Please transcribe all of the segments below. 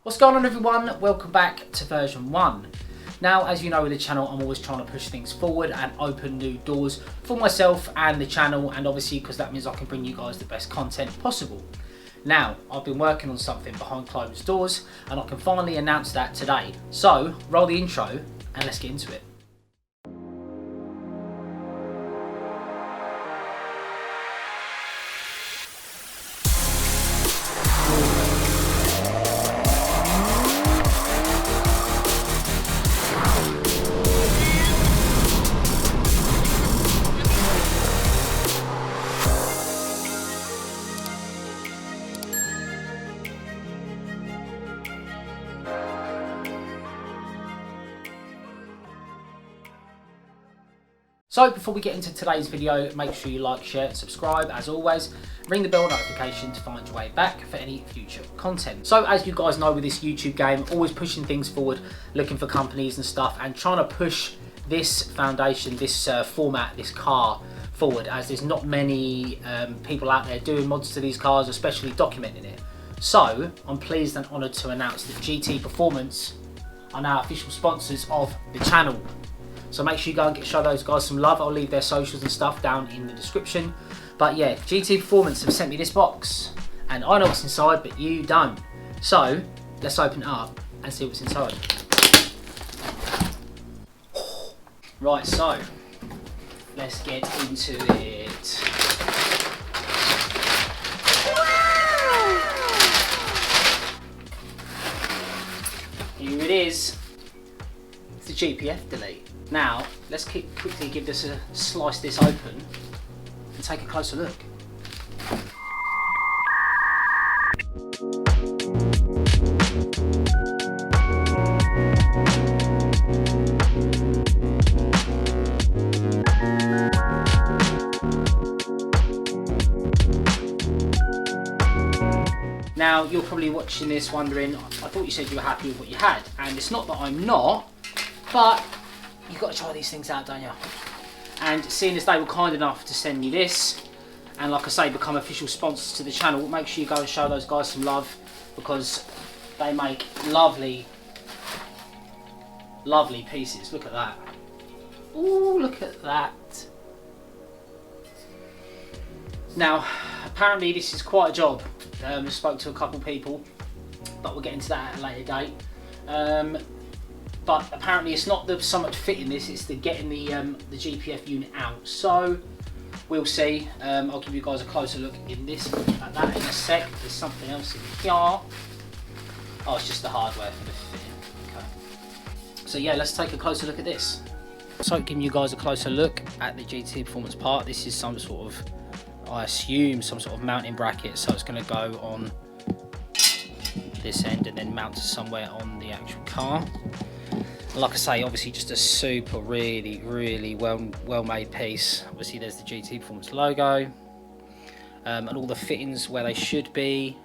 What's going on, everyone? Welcome back to version 1. Now, as you know with the channel, I'm always trying to push things forward and open new doors for myself and the channel, and obviously because that means I can bring you guys the best content possible. Now, I've been working on something behind closed doors and I can finally announce that today. So, roll the intro and let's get into it. So before we get into today's video, make sure you like, share and subscribe as always. Ring the bell notification to find your way back for any future content. So as you guys know with this YouTube game, always pushing things forward, looking for companies and stuff and trying to push this foundation, this format, this car forward, as there's not many people out there doing mods to these cars, especially documenting it. So I'm pleased and honoured to announce that GT Performance are now official sponsors of the channel. So make sure you go and show those guys some love. I'll leave their socials and stuff down in the description. But yeah, GT Performance have sent me this box and I know what's inside, but you don't. So let's open it up and see what's inside. Right, so let's get into it. Here it is. It's the GPF delete. Now, let's quickly give this a slice this open and take a closer look. Now, you're probably watching this wondering, I thought you said you were happy with what you had, and it's not that I'm not, but you've got to try these things out, don't you? And seeing as they were kind enough to send me this, and like I say, become official sponsors to the channel, make sure you go and show those guys some love, because they make lovely, lovely pieces. Look at that. Ooh, look at that. Now, apparently this is quite a job. I spoke to a couple people, but we'll get into that at a later date. But apparently it's not so much fitting this, it's the getting the GPF unit out. So we'll see. I'll give you guys a closer look in this at that in a sec. There's something else in here. Oh, it's just the hardware for the fitting. Okay. So yeah, let's take a closer look at this. So giving you guys a closer look at the GT Performance part. This is some sort of, I assume, some sort of mounting bracket. So it's going to go on this end and then mount to somewhere on the actual car. Like I say, obviously just a super really well made piece. Obviously there's the GT Performance logo and all the fittings where they should be.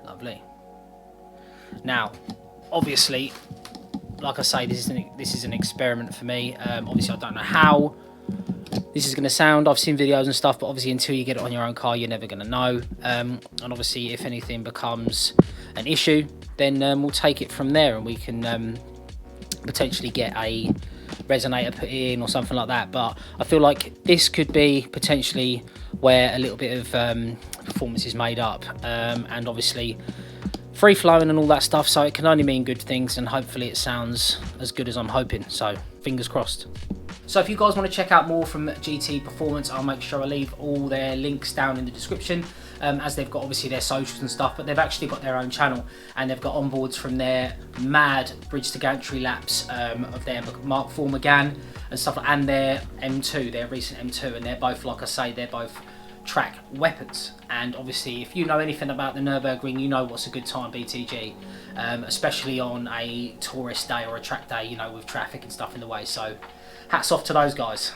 Lovely. Now obviously, like I say, this is an experiment for me. Obviously I don't know how this is going to sound. I've seen videos and stuff, but obviously until you get it on your own car, you're never going to know. And obviously if anything becomes an issue, then we'll take it from there and we can potentially get a resonator put in or something like that. But I feel like this could be potentially where a little bit of performance is made up, and obviously free flowing and all that stuff, so it can only mean good things, and hopefully it sounds as good as I'm hoping, so fingers crossed. So if you guys want to check out more from GT Performance, I'll make sure I leave all their links down in the description, as they've got obviously their socials and stuff, but they've actually got their own channel and they've got onboards from their mad bridge to gantry laps of their Mark IV Megane and stuff, and their M2, their recent M2, and they're both, like I say, they're both track weapons. And obviously if you know anything about the Nürburgring, you know what's a good time BTG, especially on a tourist day or a track day, you know, with traffic and stuff in the way. So hats off to those guys.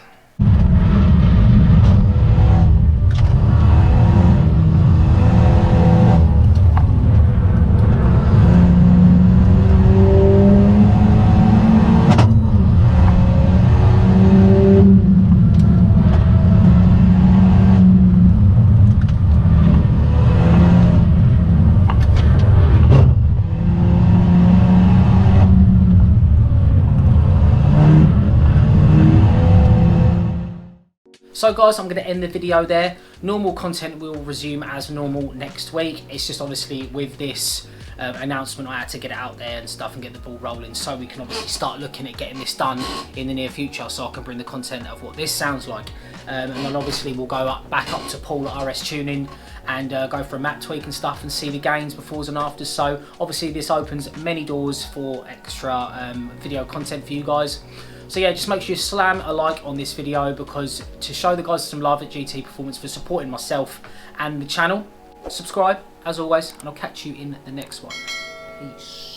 So guys, I'm going to end the video there. Normal content will resume as normal next week. It's just obviously with this announcement, I had to get it out there and stuff and get the ball rolling, so we can obviously start looking at getting this done in the near future, so I can bring the content of what this sounds like. And then obviously we'll go back up to Paul at RS Tuning and go for a map tweak and stuff and see the gains, befores and afters. So obviously this opens many doors for extra video content for you guys. So yeah, just make sure you slam a like on this video, because to show the guys some love at GT Performance for supporting myself and the channel. Subscribe as always, and I'll catch you in the next one. Peace.